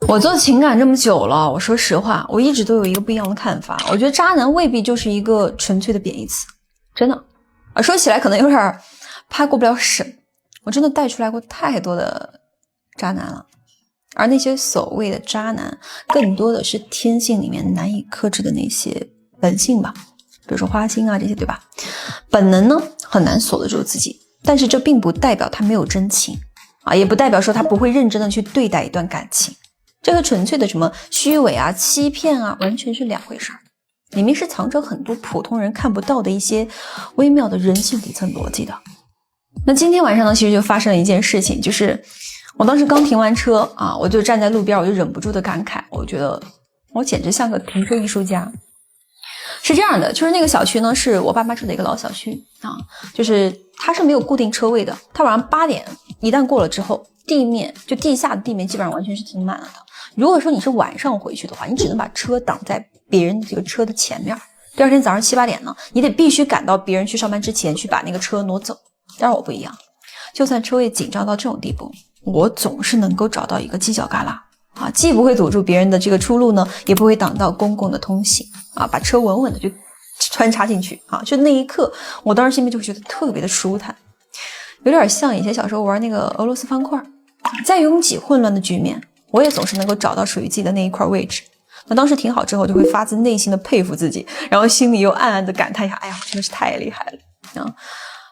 我做情感这么久了，我说实话，我一直都有一个不一样的看法。我觉得渣男未必就是一个纯粹的贬义词，真的。说起来可能有点怕过不了审，我真的带出来过太多的渣男了。而那些所谓的渣男，更多的是天性里面难以克制的那些本性吧，比如说花心啊这些，对吧？本能呢很难锁得住自己，但是这并不代表他没有真情啊，也不代表说他不会认真的去对待一段感情。这和纯粹的什么虚伪啊、欺骗啊，完全是两回事儿。里面是藏着很多普通人看不到的一些微妙的人性底层逻辑的。那今天晚上呢，其实就发生了一件事情，就是我当时刚停完车啊，我就站在路边，我就忍不住的感慨，我觉得我简直像个停车艺术家。是这样的，就是那个小区呢，是我爸妈住的一个老小区啊，就是它是没有固定车位的，它晚上8点一旦过了之后，地下的地面基本上完全是停满了的。如果说你是晚上回去的话，你只能把车挡在别人这个车的前面，第二天早上7、8点呢，你得必须赶到别人去上班之前去把那个车挪走。但是我不一样，就算车位紧张到这种地步，我总是能够找到一个犄角旮旯啊，既不会堵住别人的这个出路呢，也不会挡到公共的通行啊，把车稳稳的就穿插进去啊。就那一刻，我当时心里就会觉得特别的舒坦，有点像以前小时候玩那个俄罗斯方块，在拥挤混乱的局面，我也总是能够找到属于自己的那一块位置。那当时停好之后，就会发自内心的佩服自己，然后心里又暗暗的感叹一下，哎呀，真的是太厉害了啊！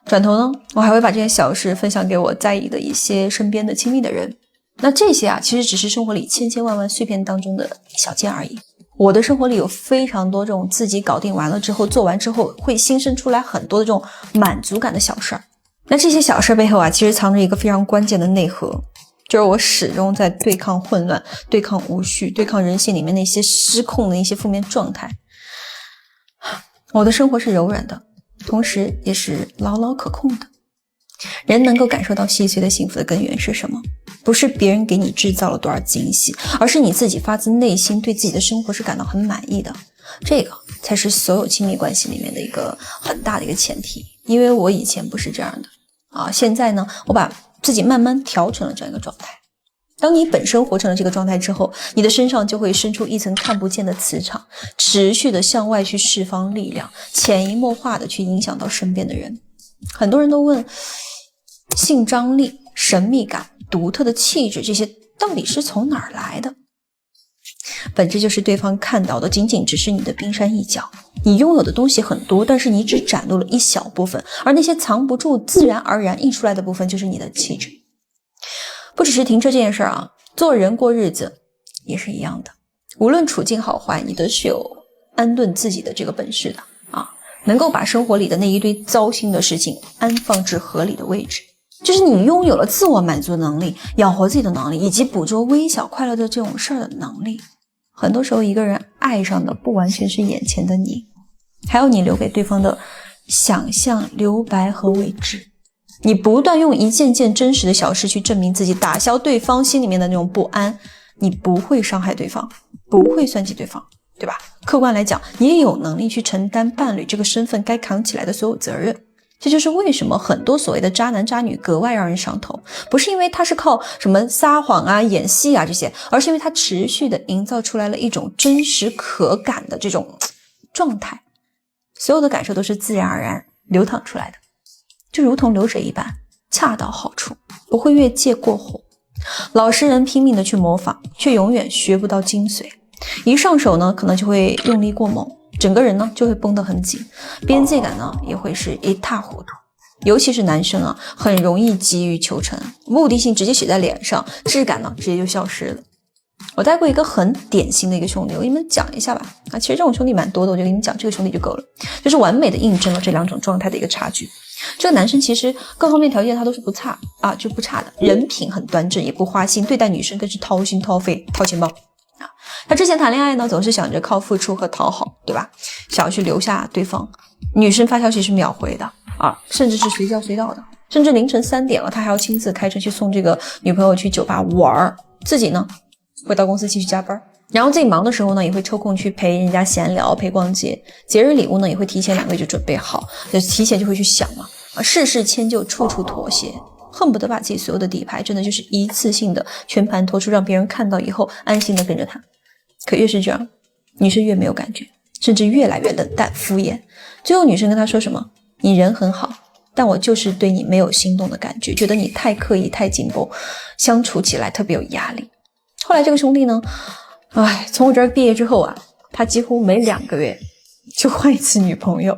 转头呢，我还会把这些小事分享给我在意的一些身边的亲密的人。那这些啊，其实只是生活里千千万万碎片当中的小件而已。我的生活里有非常多这种自己搞定完了之后，做完之后会新生出来很多的这种满足感的小事儿。那这些小事背后啊，其实藏着一个非常关键的内核，就是我始终在对抗混乱，对抗无序，对抗人性里面那些失控的一些负面状态。我的生活是柔软的，同时也是牢牢可控的。人能够感受到细碎的幸福的根源是什么？不是别人给你制造了多少惊喜，而是你自己发自内心对自己的生活是感到很满意的。这个才是所有亲密关系里面的一个很大的一个前提。因为我以前不是这样的啊，现在呢，我把自己慢慢调成了这样一个状态。当你本身活成了这个状态之后，你的身上就会生出一层看不见的磁场，持续的向外去释放力量，潜移默化的去影响到身边的人。很多人都问，性张力、神秘感、独特的气质，这些到底是从哪儿来的？本质就是对方看到的仅仅只是你的冰山一角，你拥有的东西很多，但是你只展露了一小部分，而那些藏不住自然而然溢出来的部分就是你的气质。不只是停车这件事啊，做人过日子也是一样的，无论处境好坏，你都是有安顿自己的这个本事的啊，能够把生活里的那一堆糟心的事情安放至合理的位置，就是你拥有了自我满足的能力，养活自己的能力，以及捕捉微小快乐的这种事儿的能力。很多时候一个人爱上的不完全是眼前的你，还有你留给对方的想象、留白和未知。你不断用一件件真实的小事去证明自己，打消对方心里面的那种不安，你不会伤害对方，不会算计对方，对吧？客观来讲，你也有能力去承担伴侣这个身份该扛起来的所有责任。这就是为什么很多所谓的渣男渣女格外让人上头，不是因为他是靠什么撒谎啊、演戏啊这些，而是因为他持续的营造出来了一种真实可感的这种状态，所有的感受都是自然而然流淌出来的，就如同流水一般，恰到好处，不会越界过火。老实人拼命的去模仿，却永远学不到精髓，一上手呢，可能就会用力过猛，整个人呢就会绷得很紧，边界感呢也会是一塌糊涂。尤其是男生啊，很容易急于求成，目的性直接写在脸上，质感呢直接就消失了。我带过一个很典型的一个兄弟，我给你们讲一下吧。其实这种兄弟蛮多的，我就给你们讲这个兄弟就够了，就是完美的印证了这两种状态的一个差距。这个男生其实各方面条件他都是不差啊，就不差的，人品很端正，也不花心，对待女生更是掏心掏肺掏钱包啊。他之前谈恋爱呢，总是想着靠付出和讨好，对吧？想要去留下对方，女生发消息是秒回的啊，甚至是随叫随到的，甚至凌晨3点了，他还要亲自开车去送这个女朋友去酒吧玩，自己呢会到公司继续加班，然后自己忙的时候呢，也会抽空去陪人家闲聊，陪逛街。节日礼物呢，也会提前2个月就准备好，就提前就会去想嘛，事事迁就，处处妥协。恨不得把自己所有的底牌真的就是一次性的全盘托出，让别人看到以后安心的跟着他。可越是这样，女生越没有感觉，甚至越来越冷淡敷衍。最后女生跟他说什么？你人很好，但我就是对你没有心动的感觉，觉得你太刻意太紧绷，相处起来特别有压力。后来这个兄弟呢，从我这儿毕业之后啊，他几乎每2个月就换一次女朋友，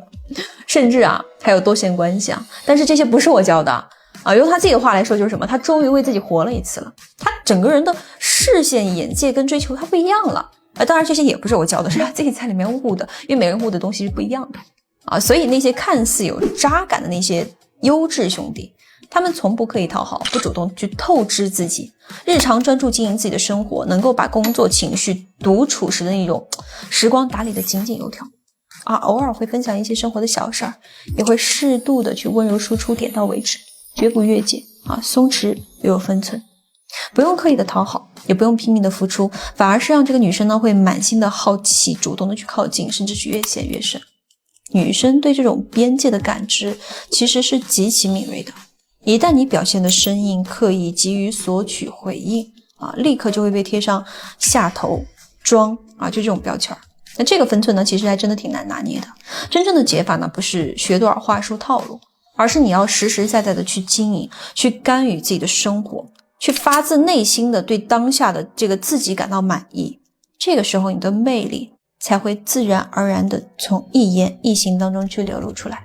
甚至还有多线关系但是这些不是我教的用他自己的话来说就是什么？他终于为自己活了一次了，他整个人的视线眼界跟追求他不一样了当然这些也不是我教的，是他自己在里面悟的，因为每个人悟的东西是不一样的所以那些看似有渣感的那些优质兄弟，他们从不刻意讨好，不主动去透支自己，日常专注经营自己的生活，能够把工作情绪独处时的那种时光打理的井井有条偶尔会分享一些生活的小事儿，也会适度的去温柔输出，点到为止，绝不越界松弛又有分寸，不用刻意的讨好，也不用拼命的付出，反而是让这个女生呢会满心的好奇，主动的去靠近，甚至去越陷越深。女生对这种边界的感知其实是极其敏锐的，一旦你表现的生硬刻意，急于索取回应立刻就会被贴上下头装就这种标签。那这个分寸呢其实还真的挺难拿捏的。真正的解法呢不是学多少话术套路，而是你要实实在在的去经营，去干预自己的生活，去发自内心的对当下的这个自己感到满意。这个时候你的魅力才会自然而然的从一言一行当中去流露出来。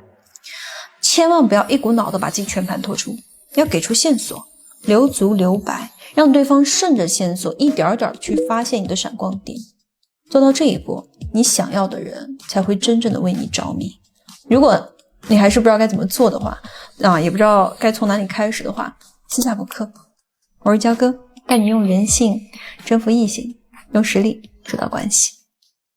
千万不要一股脑的把自己全盘托出，要给出线索，留足留白，让对方顺着线索一点点去发现你的闪光点。做到这一步，你想要的人才会真正的为你着迷。如果你还是不知道该怎么做的话也不知道该从哪里开始的话，私下补课。我是焦哥，带你用人性征服异性，用实力制造关系。